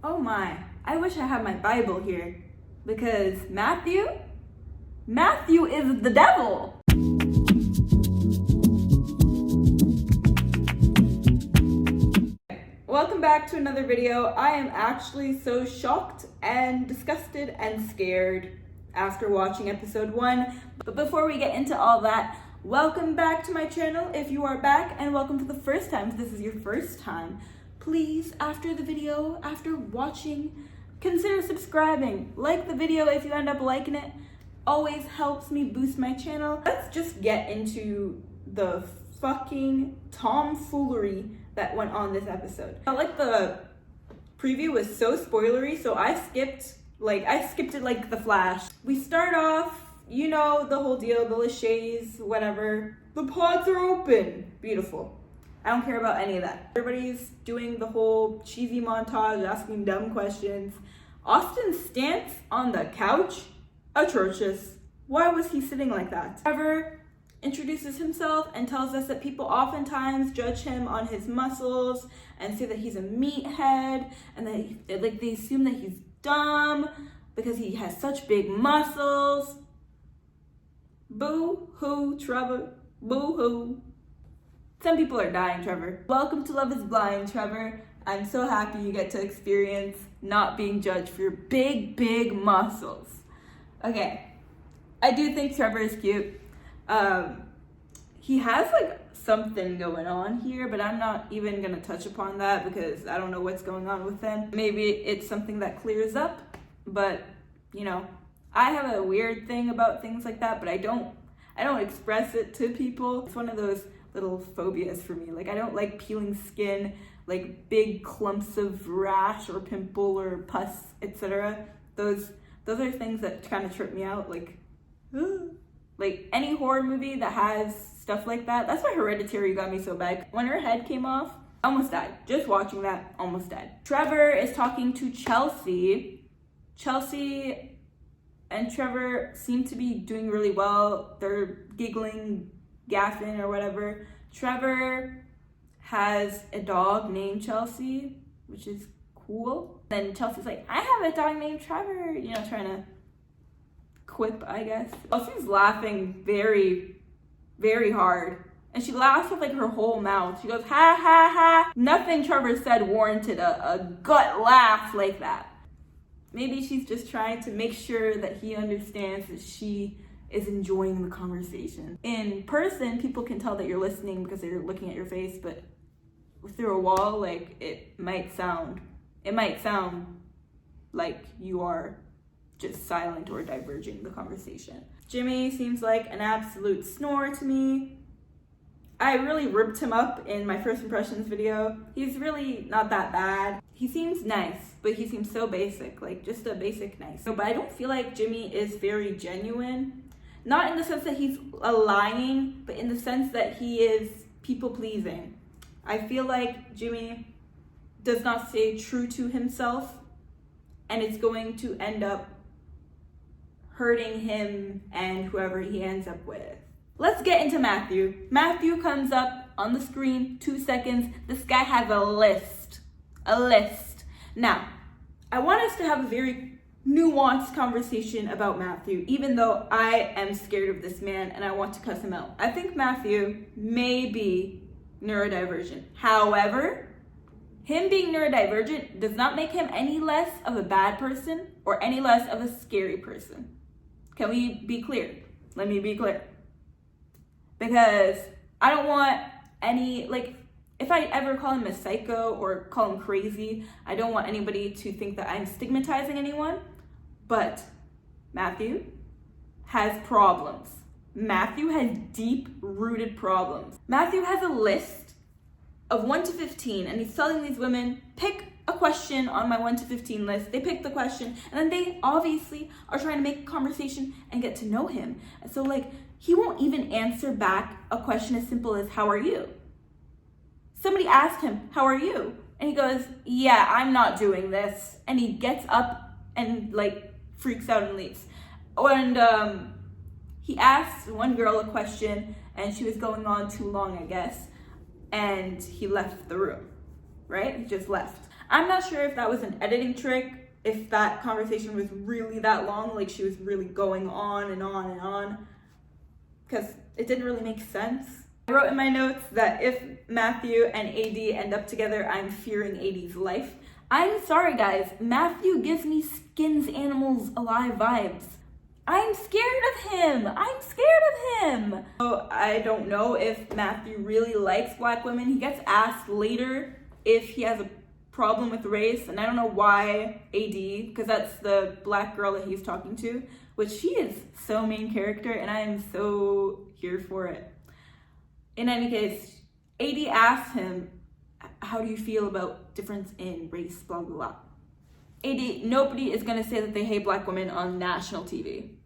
Oh my, I wish I had my Bible here, because Matthew is the devil. Welcome back to another video. I am actually so shocked and disgusted and scared after watching episode 1. But before we get into all that, welcome back to my channel if you are back, and welcome for the first time if this is your first time. Please, after the video, after watching, consider subscribing. Like the video if you end up liking it. Always helps me boost my channel. Let's just get into the fucking tomfoolery that went on this episode. I felt like the preview was so spoilery, so I skipped it like the Flash. We start off, you know, the whole deal, the Lachey's, whatever. The pods are open. Beautiful. I don't care about any of that. Everybody's doing the whole cheesy montage, asking dumb questions. Austin's stance on the couch, atrocious. Why was he sitting like that? Trevor introduces himself and tells us that people oftentimes judge him on his muscles and say that he's a meathead, and that they assume that he's dumb because he has such big muscles. Boo-hoo, Trevor. Boo-hoo. Some people are dying, Trevor. Welcome to Love is Blind, Trevor. I'm so happy you get to experience not being judged for your big, big muscles. Okay, I do think Trevor is cute. He has like something going on here, but I'm not even gonna touch upon that because I don't know what's going on with him. Maybe it's something that clears up, but you know, I have a weird thing about things like that, but I don't express it to people. It's one of those little phobias for me. Like, I don't like peeling skin, like big clumps of rash or pimple or pus, etc. Those are things that kind of trip me out. Like any horror movie that has stuff like that. That's why Hereditary got me so bad. When her head came off, I almost died. Just watching that, almost died. Trevor is talking to Chelsea. Chelsea and Trevor seem to be doing really well. They're giggling, gaffing or whatever. Trevor has a dog named Chelsea, which is cool. Then Chelsea's like, I have a dog named Trevor, you know, trying to quip, I guess. Chelsea's laughing very, very hard. And she laughs with like her whole mouth. She goes, ha ha ha. Nothing Trevor said warranted a gut laugh like that. Maybe she's just trying to make sure that he understands that she is enjoying the conversation. In person, people can tell that you're listening because they're looking at your face, but through a wall, like, it might sound like you are just silent or diverging the conversation. Jimmy seems like an absolute snore to me. I really ripped him up in my first impressions video. He's really not that bad. He seems nice, but he seems so basic, like just a basic nice. But I don't feel like Jimmy is very genuine. Not in the sense that he's lying, but in the sense that he is people-pleasing. I feel like Jimmy does not stay true to himself, and it's going to end up hurting him and whoever he ends up with. Let's get into Matthew. Matthew comes up on the screen, 2 seconds. This guy has a list. Now, I want us to have a very nuanced conversation about Matthew, even though I am scared of this man and I want to cuss him out. I think Matthew may be neurodivergent. However, him being neurodivergent does not make him any less of a bad person or any less of a scary person. Can we be clear? Let me be clear. Because I don't want any, like, if I ever call him a psycho or call him crazy, I don't want anybody to think that I'm stigmatizing anyone. But Matthew has problems. Matthew has deep-rooted problems. Matthew has a list of 1 to 15, and he's telling these women, pick a question on my 1 to 15 list. They pick the question, and then they obviously are trying to make a conversation and get to know him. And so, like, he won't even answer back a question as simple as, how are you? Somebody asked him, how are you? And he goes, yeah, I'm not doing this. And he gets up and, like, freaks out and leaves. And he asked one girl a question, and she was going on too long, I guess. And he left the room, right? He just left. I'm not sure if that was an editing trick, if that conversation was really that long, like she was really going on and on and on, because it didn't really make sense. I wrote in my notes that if Matthew and AD end up together, I'm fearing AD's life. I'm sorry guys, Matthew gives me skins animals alive vibes. I'm scared of him. I'm scared of him. So I don't know if Matthew really likes black women. He gets asked later if he has a problem with race, and I don't know why AD, because that's the black girl that he's talking to, which she is so main character, and I am so here for it. In any case, AD asked him, how do you feel about difference in race, blah, blah, blah. AD, nobody is gonna say that they hate black women on national TV.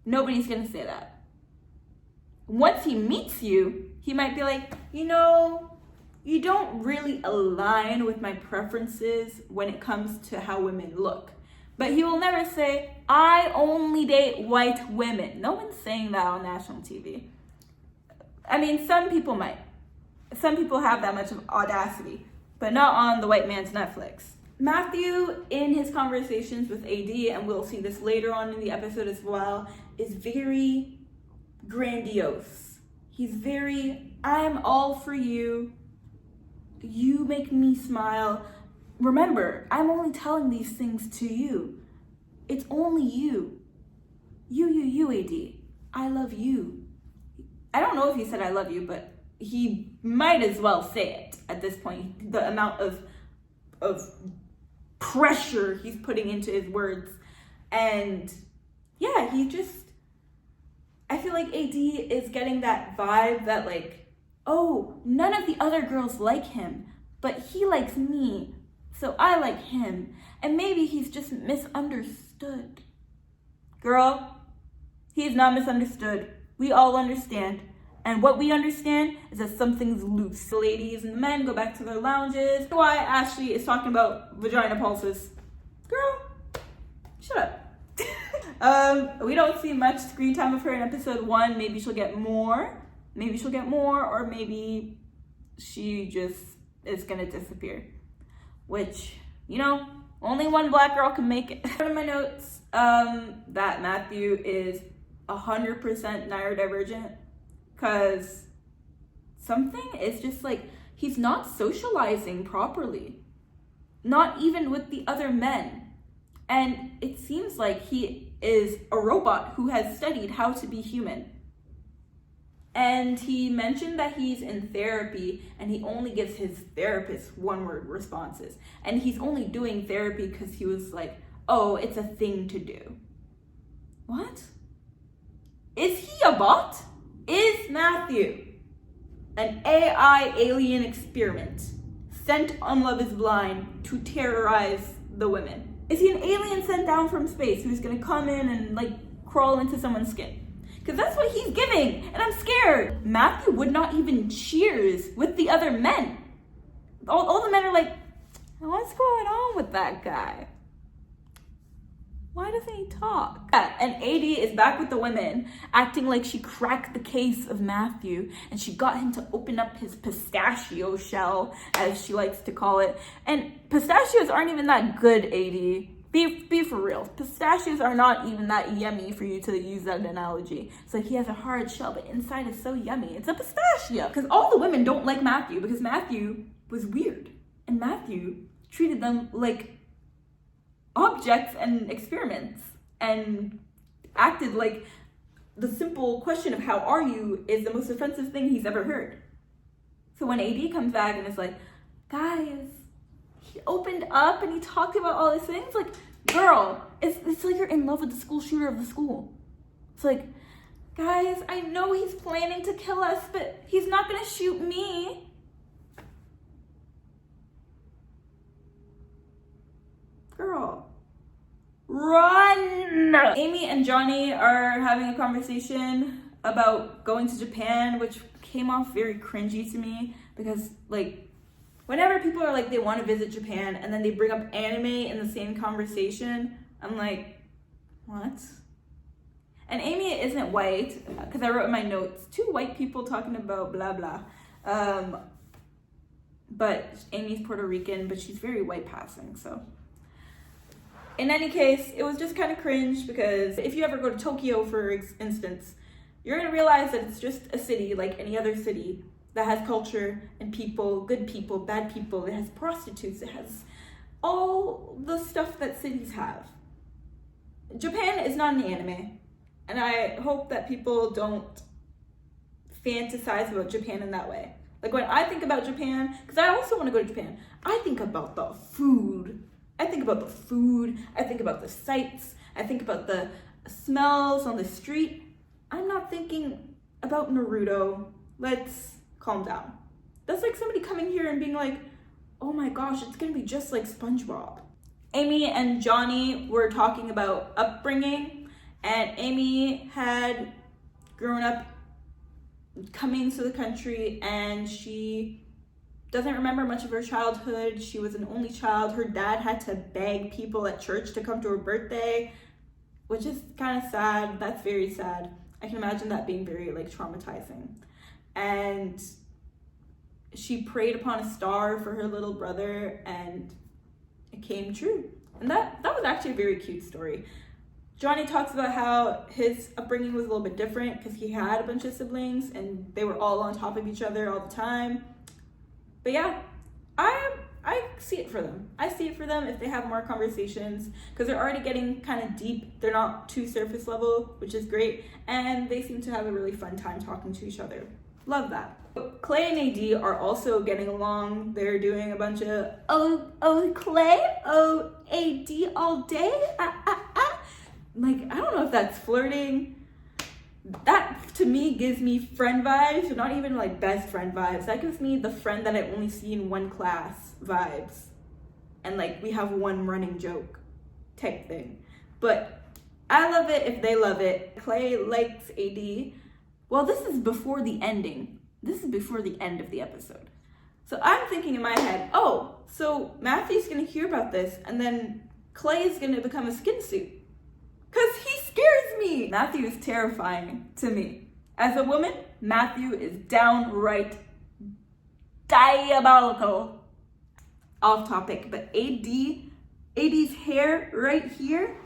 Nobody's gonna say that. Once he meets you, he might be like, you know, you don't really align with my preferences when it comes to how women look. But he will never say, I only date white women. No one's saying that on national TV. I mean, some people might. Some people have that much of audacity, but not on the white man's Netflix. Matthew, in his conversations with AD, and we'll see this later on in the episode as well, is very grandiose. He's very, I'm all for you. You make me smile. Remember, I'm only telling these things to you. It's only you. You, AD. I love you. I don't know if he said I love you, but he might as well say it at this point. The amount of pressure he's putting into his words. And yeah, I feel like AD is getting that vibe that like, oh, none of the other girls like him, but he likes me, so I like him. And maybe he's just misunderstood. Girl, he's not misunderstood. We all understand. And what we understand is that something's loose. The ladies and the men go back to their lounges. Why Ashley is talking about vagina pulses. Girl, shut up. We don't see much screen time of her in episode 1. Maybe she'll get more. Or maybe she just is gonna disappear. Which, you know, only one black girl can make it. One of my notes, that Matthew is 100% neurodivergent. Because something is just like, he's not socializing properly. Not even with the other men. And it seems like he is a robot who has studied how to be human. And he mentioned that he's in therapy and he only gives his therapist one-word responses. And he's only doing therapy because he was like, oh, it's a thing to do. What? Is he a bot? Is Matthew an AI alien experiment sent on Love is Blind to terrorize the women? Is he an alien sent down from space who's gonna come in and like crawl into someone's skin? Because that's what he's giving, and I'm scared. Matthew would not even cheers with the other men. All the men are like, what's going on with that guy? Why doesn't he talk? Yeah, and AD is back with the women, acting like she cracked the case of Matthew, and she got him to open up his pistachio shell, as she likes to call it. And pistachios aren't even that good, AD. Be for real. Pistachios are not even that yummy for you to use that analogy. So he has a hard shell, but inside is so yummy. It's a pistachio. Because all the women don't like Matthew, because Matthew was weird. And Matthew treated them like objects and experiments and acted like the simple question of how are you is the most offensive thing he's ever heard. So when AD comes back and is like, guys, he opened up and he talked about all these things, like, girl, it's like you're in love with the school shooter of the school. It's like, guys, I know he's planning to kill us, but he's not gonna shoot me. Girl, run! Amy and Johnny are having a conversation about going to Japan, which came off very cringy to me because, like, whenever people are like they want to visit Japan and then they bring up anime in the same conversation, I'm like, what? And Amy isn't white, because I wrote in my notes, 2 white people talking about blah blah. but Amy's Puerto Rican, but she's very white passing, so. In any case, it was just kind of cringe because if you ever go to Tokyo, for instance, you're gonna realize that it's just a city like any other city that has culture and people, good people, bad people. It has prostitutes, it has all the stuff that cities have. Japan is not an anime, and I hope that people don't fantasize about Japan in that way. Like when I think about Japan, because I also want to go to Japan, I think about the food. I think about the food, I think about the sights, I think about the smells on the street. I'm not thinking about Naruto. Let's calm down. That's like somebody coming here and being like, oh my gosh, it's gonna be just like SpongeBob. Amy and Johnny were talking about upbringing, and Amy had grown up coming to the country and she doesn't remember much of her childhood. She was an only child. Her dad had to beg people at church to come to her birthday, which is kind of sad. That's very sad. I can imagine that being very like traumatizing. And she prayed upon a star for her little brother and it came true. And that was actually a very cute story. Johnny talks about how his upbringing was a little bit different because he had a bunch of siblings and they were all on top of each other all the time. But yeah, I see it for them. I see it for them if they have more conversations because they're already getting kind of deep. They're not too surface level, which is great. And they seem to have a really fun time talking to each other. Love that. Clay and AD are also getting along. They're doing a bunch of, oh, Clay, oh, AD all day. Like, I don't know if that's flirting. That, to me, gives me friend vibes, not even, like, best friend vibes. That gives me the friend that I only see in one class vibes. And, like, we have one running joke type thing. But I love it if they love it. Clay likes AD. Well, this is before the ending. This is before the end of the episode. So I'm thinking in my head, oh, so Matthew's going to hear about this, and then Clay is going to become a skin suit. Because he scares me. Matthew is terrifying to me. As a woman, Matthew is downright diabolical. Off topic, but AD's hair right here,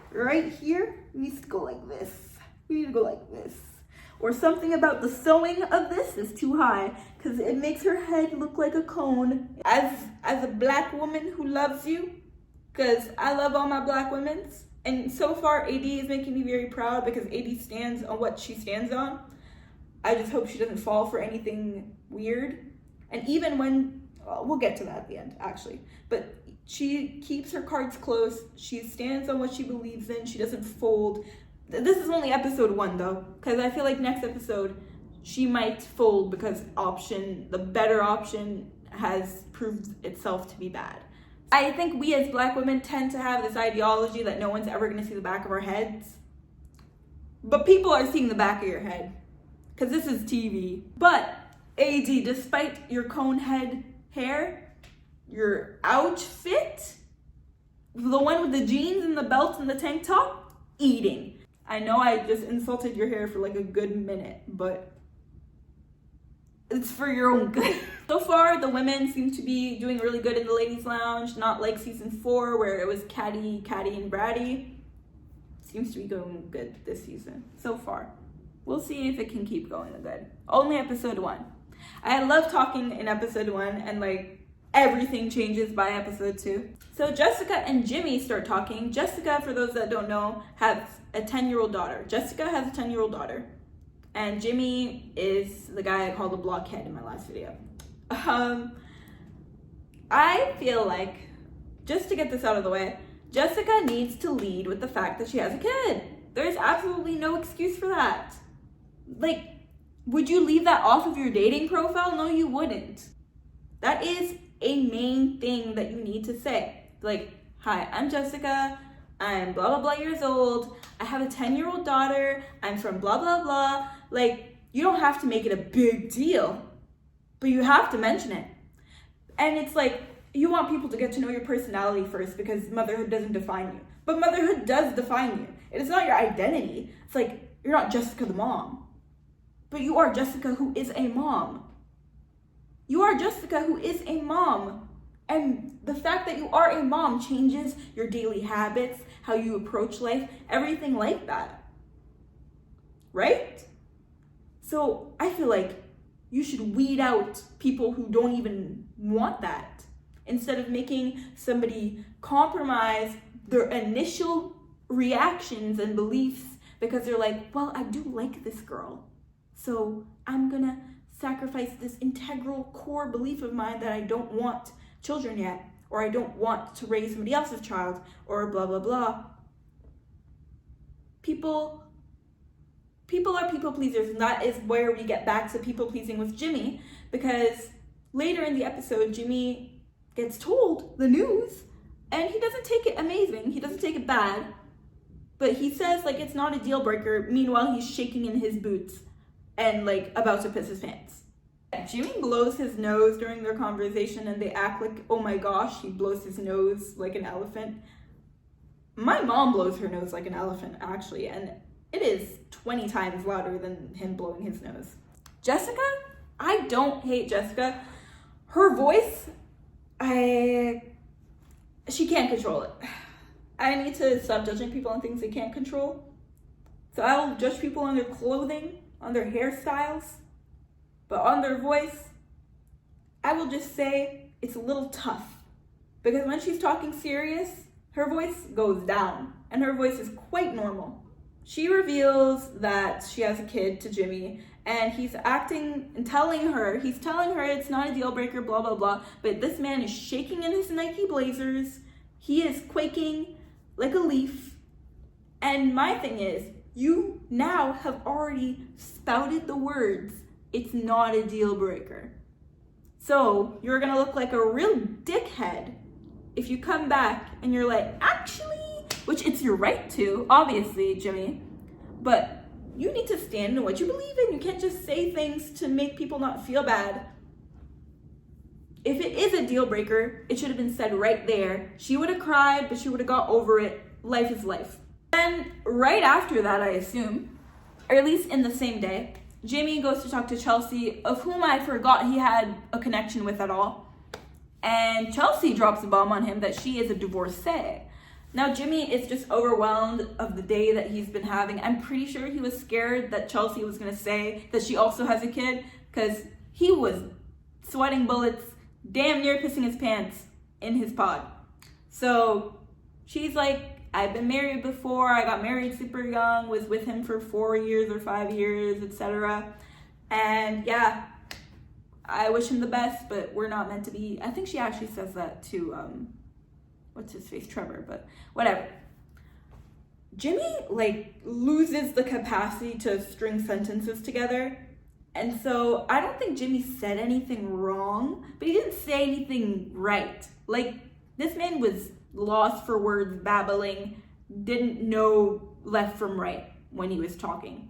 needs to go like this. We need to go like this. Or something about the sewing of this is too high because it makes her head look like a cone. As a black woman who loves you, because I love all my black women's, and so far, AD is making me very proud because AD stands on what she stands on. I just hope she doesn't fall for anything weird. And even when, we'll get to that at the end, actually. But she keeps her cards close. She stands on what she believes in. She doesn't fold. This is only episode 1, though, because I feel like next episode, she might fold because the better option has proved itself to be bad. I think we as black women tend to have this ideology that no one's ever going to see the back of our heads. But people are seeing the back of your head. Because this is TV. But, AD, despite your cone head hair, your outfit, the one with the jeans and the belt and the tank top, eating. I know I just insulted your hair for like a good minute, but it's for your own good. So far, the women seem to be doing really good in the ladies' lounge, not like season 4 where it was Caddy, and Braddy. Seems to be going good this season, so far. We'll see if it can keep going good. Only episode 1. I love talking in episode 1 and like everything changes by episode 2. So Jessica and Jimmy start talking. Jessica, for those that don't know, has a 10-year-old daughter. Jessica has a 10-year-old daughter. And Jimmy is the guy I called a blockhead in my last video. I feel like, just to get this out of the way, Jessica needs to lead with the fact that she has a kid. There's absolutely no excuse for that. Like, would you leave that off of your dating profile? No, you wouldn't. That is a main thing that you need to say. Like, hi, I'm Jessica. I'm blah, blah, blah years old. I have a 10-year-old daughter. I'm from blah, blah, blah. Like, you don't have to make it a big deal, but you have to mention it. And it's like, you want people to get to know your personality first because motherhood doesn't define you. But motherhood does define you. It is not your identity. It's like, you're not Jessica the mom, but you are Jessica who is a mom. You are Jessica, who is a mom. And the fact that you are a mom changes your daily habits, how you approach life, everything like that. Right? So I feel like you should weed out people who don't even want that, instead of making somebody compromise their initial reactions and beliefs because they're like, well, I do like this girl, so I'm gonna sacrifice this integral core belief of mine that I don't want children yet, or I don't want to raise somebody else's child, or blah, blah, blah. People are people pleasers, and that is where we get back to people pleasing with Jimmy, because later in the episode, Jimmy gets told the news, and he doesn't take it amazing, he doesn't take it bad, but he says like it's not a deal breaker. Meanwhile, he's shaking in his boots and like about to piss his pants. Jimmy blows his nose during their conversation, and they act like, oh my gosh, he blows his nose like an elephant. My mom blows her nose like an elephant, actually, and it is 20 times louder than him blowing his nose. Jessica, I don't hate Jessica. Her voice, she can't control it. I need to stop judging people on things they can't control. So I'll judge people on their clothing, on their hairstyles, but on their voice, I will just say it's a little tough. Because when she's talking serious, her voice goes down, and her voice is quite normal. She reveals that she has a kid to Jimmy, and he's acting and telling her it's not a deal breaker, blah, blah, blah. But this man is shaking in his Nike Blazers. He is quaking like a leaf. And my thing is, you now have already spouted the words, it's not a deal breaker. So you're gonna look like a real dickhead if you come back and you're like, actually, which it's your right to, obviously, Jimmy, but you need to stand in what you believe in. You can't just say things to make people not feel bad. If it is a deal breaker, it should have been said right there. She would have cried, but she would have got over it. Life is life. And right after that, I assume, or at least in the same day, Jimmy goes to talk to Chelsea, of whom I forgot he had a connection with at all. And Chelsea drops a bomb on him that she is a divorcee. Now, Jimmy is just overwhelmed of the day that he's been having. I'm pretty sure he was scared that Chelsea was going to say that she also has a kid, because he was sweating bullets, damn near pissing his pants in his pod. So she's like, I've been married before. I got married super young, was with him for 4 years or 5 years, etc. And yeah, I wish him the best, but we're not meant to be. I think she actually says that to, what's his face, Trevor, but whatever. Jimmy, like, loses the capacity to string sentences together. And so I don't think Jimmy said anything wrong, but he didn't say anything right. Like, this man was lost for words, babbling, didn't know left from right when he was talking.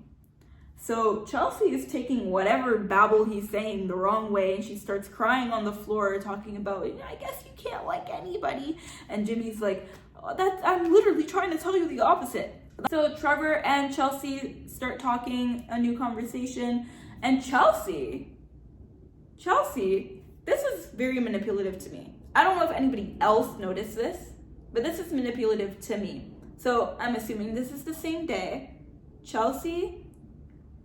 So Chelsea is taking whatever babble he's saying the wrong way, and she starts crying on the floor, talking about, I guess you can't like anybody. And Jimmy's like, oh, I'm literally trying to tell you the opposite. So Trevor and Chelsea start talking, a new conversation, and Chelsea, this is very manipulative to me. I don't know if anybody else noticed this, but this is manipulative to me. So I'm assuming this is the same day. Chelsea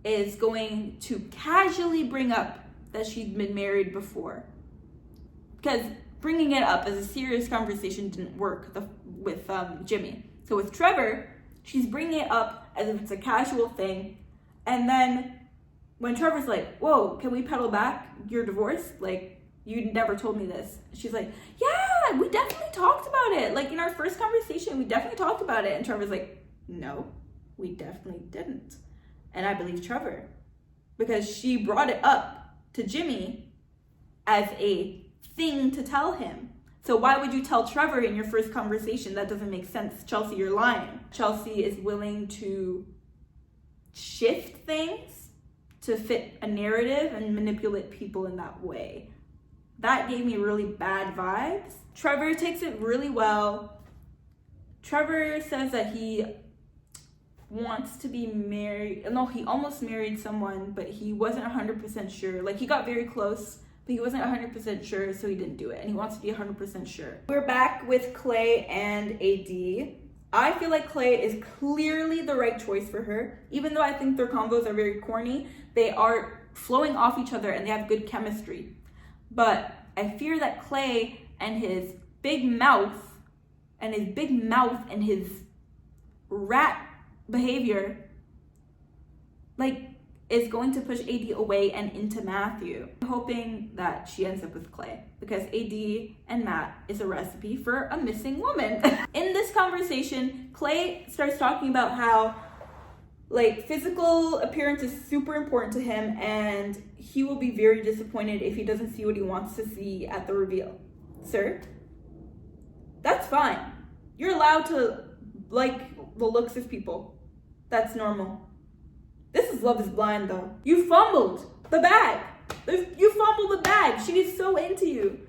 is going to casually bring up that she'd been married before, because bringing it up as a serious conversation didn't work with Jimmy. So with Trevor, she's bringing it up as if it's a casual thing, and then when Trevor's like, whoa, can we pedal back? You're divorced? Like, you never told me this. She's like, yeah, we definitely talked about it. Like, in our first conversation, we definitely talked about it. And Trevor's like, no, we definitely didn't. And I believe Trevor, because she brought it up to Jimmy as a thing to tell him. So why would you tell Trevor in your first conversation? That doesn't make sense. Chelsea, you're lying. Chelsea is willing to shift things to fit a narrative and manipulate people in that way. That gave me really bad vibes. Trevor takes it really well. Trevor says that he wants to be married. No, he almost married someone, but he wasn't 100% sure. Like, he got very close, but he wasn't 100% sure, so he didn't do it, and he wants to be 100% sure. We're back with Clay and AD. I feel like Clay is clearly the right choice for her. Even though I think their combos are very corny, they are flowing off each other and they have good chemistry. But I fear that Clay and his big mouth and his rat behavior, like, is going to push AD away and into Matthew. I'm hoping that she ends up with Clay, because AD and Matt is a recipe for a missing woman. In this conversation, Clay starts talking about how, like, physical appearance is super important to him, and he will be very disappointed if he doesn't see what he wants to see at the reveal. Sir, that's fine. You're allowed to like the looks of people. That's normal. This is Love is Blind, though. You fumbled the bag. You fumbled the bag. She is so into you.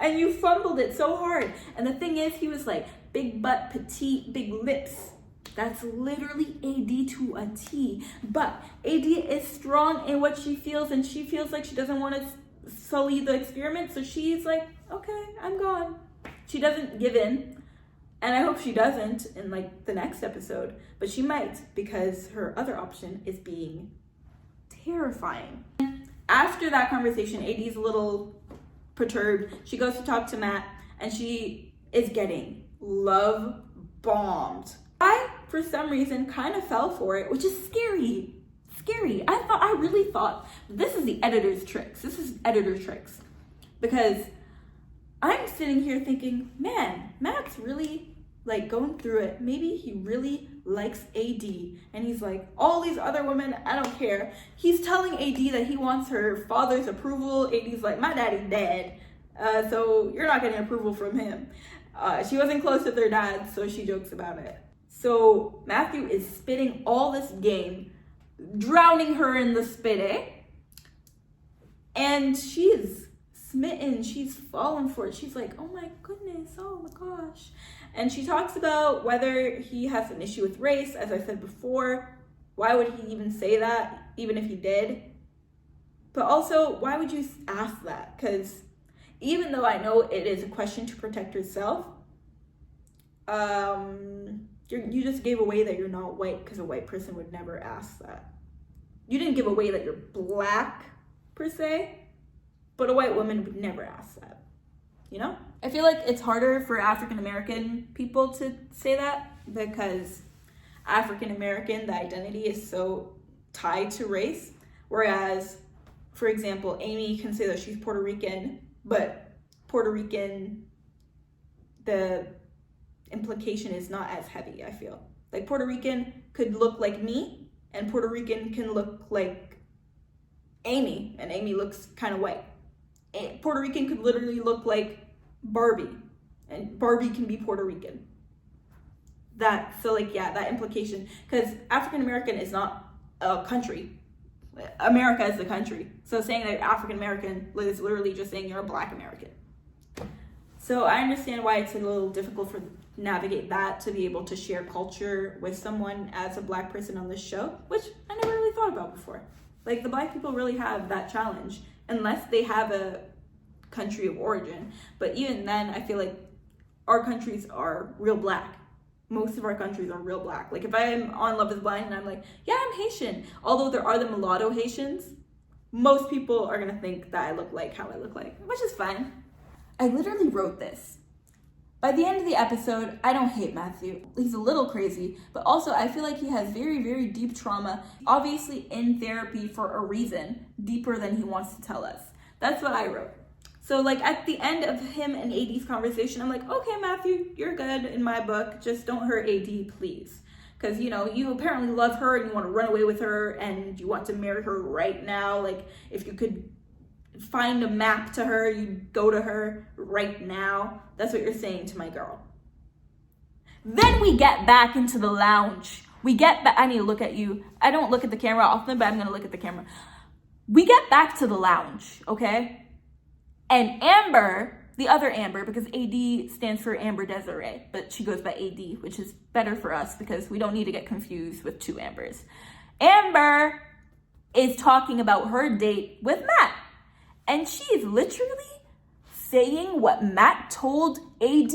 And you fumbled it so hard. And the thing is, he was like, big butt, petite, big lips. That's literally AD to a T. But AD is strong in what she feels, and she feels like she doesn't want to sully the experiment. So she's like, okay, I'm gone. She doesn't give in. And I hope she doesn't in like the next episode, but she might, because her other option is being terrifying. After that conversation, AD's a little perturbed. She goes to talk to Matt, and she is getting love bombed. I, for some reason, kind of fell for it, which is scary. Scary. I really thought this is the editor's tricks. This is editor's tricks. Because I'm sitting here thinking, man, Matt's really like going through it. Maybe he really likes AD, and he's like, all these other women, I don't care. He's telling AD that he wants her father's approval. AD's like, my daddy's dead, so you're not getting approval from him. She wasn't close with her dad, so she jokes about it. So Matthew is spitting all this game, drowning her in the spit, and she is smitten. She's fallen for it. She's like, oh my goodness, oh my gosh. And she talks about whether he has an issue with race. As I said before, why would he even say that, even if he did? But also, why would you ask that? Because even though I know it is a question to protect yourself, you just gave away that you're not white, because a white person would never ask that. You didn't give away that you're black, per se, but a white woman would never ask that. You know? I feel like it's harder for African American people to say that, because African American, the identity is so tied to race. Whereas, for example, Amy can say that she's Puerto Rican, but Puerto Rican, the implication is not as heavy, I feel. Like, Puerto Rican could look like me, and Puerto Rican can look like Amy, and Amy looks kind of white. Puerto Rican could literally look like Barbie, and Barbie can be Puerto Rican. That implication, because African American is not a country. America is the country. So saying that you're African American is literally just saying you're a Black American. So I understand why it's a little difficult for navigate that, to be able to share culture with someone as a Black person on this show, which I never really thought about before. Like, the Black people really have that challenge, unless they have a country of origin. But even then, I feel like our countries are real Black. Most of our countries are real Black. Like, if I'm on Love is Blind and I'm like, yeah, I'm Haitian, although there are the mulatto Haitians, most people are gonna think that I look like how I look like, which is fine. I literally wrote this. By the end of the episode, I don't hate Matthew. He's a little crazy, but also I feel like he has very, very deep trauma, obviously in therapy for a reason, deeper than he wants to tell us. That's what I wrote. So, like, at the end of him and AD's conversation, I'm like, okay, Matthew, you're good in my book. Just don't hurt AD, please. Because, you know, you apparently love her and you want to run away with her and you want to marry her right now. Like, if you could find a map to her, you'd go to her right now. That's what you're saying to my girl. Then we get back into the lounge. We get back. I need to look at you. I don't look at the camera often, but I'm going to look at the camera. We get back to the lounge, okay? And Amber, the other Amber, because AD stands for Amber Desiree, but she goes by AD, which is better for us because we don't need to get confused with two Ambers. Amber is talking about her date with Matt. And she is literally saying what Matt told AD,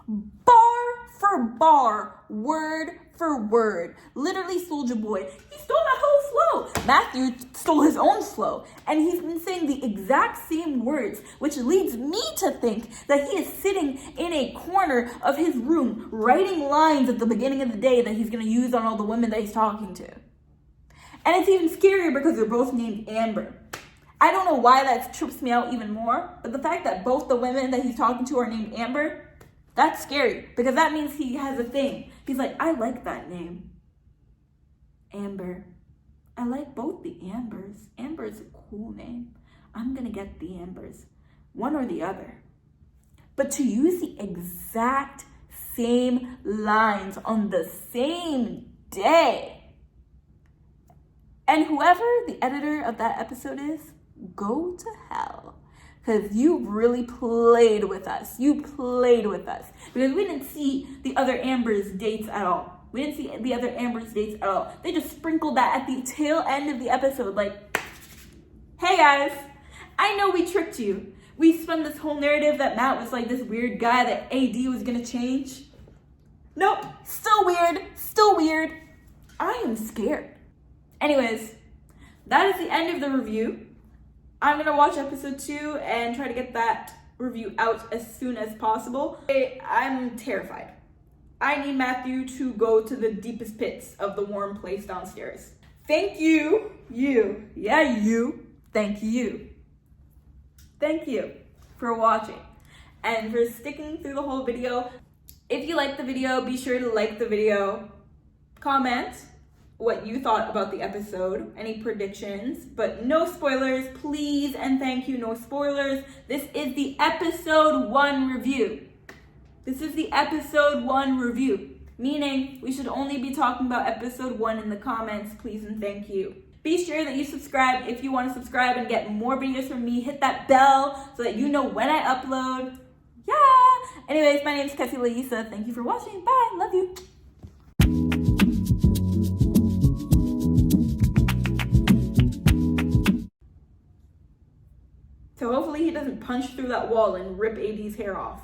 bar for bar, word for word. Literally, Soulja Boy, he stole that whole flow. Matthew stole his own flow, and he's been saying the exact same words, which leads me to think that he is sitting in a corner of his room writing lines at the beginning of the day that he's going to use on all the women that he's talking to. And it's even scarier because they're both named Amber. I don't know why that trips me out even more, but the fact that both the women that he's talking to are named Amber, that's scary, because that means he has a thing. He's like, I like that name. Amber. I like both the Ambers. Amber is a cool name. I'm gonna get the Ambers. One or the other. But to use the exact same lines on the same day. And whoever the editor of that episode is, go to hell. Because you really played with us. You played with us. Because we didn't see the other Amber's dates at all. We didn't see the other Amber's dates at all. They just sprinkled that at the tail end of the episode. Like, hey guys, I know we tricked you. We spun this whole narrative that Matt was like this weird guy that AD was going to change. Nope. Still weird. Still weird. I am scared. Anyways, that is the end of the review. I'm going to watch episode 2 and try to get that review out as soon as possible. I'm terrified. I need Matthew to go to the deepest pits of the warm place downstairs. Thank you. Thank you for watching and for sticking through the whole video. If you liked the video, be sure to like the video, comment what you thought about the episode, any predictions, but no spoilers, please and thank you, no spoilers. This is the episode 1 review. Meaning we should only be talking about episode 1 in the comments, please and thank you. Be sure that you subscribe if you want to subscribe and get more videos from me. Hit that bell so that you know when I upload. Yeah! Anyways, my name is Kessie Laisa. Thank you for watching. Bye. Love you. So hopefully he doesn't punch through that wall and rip AD's hair off.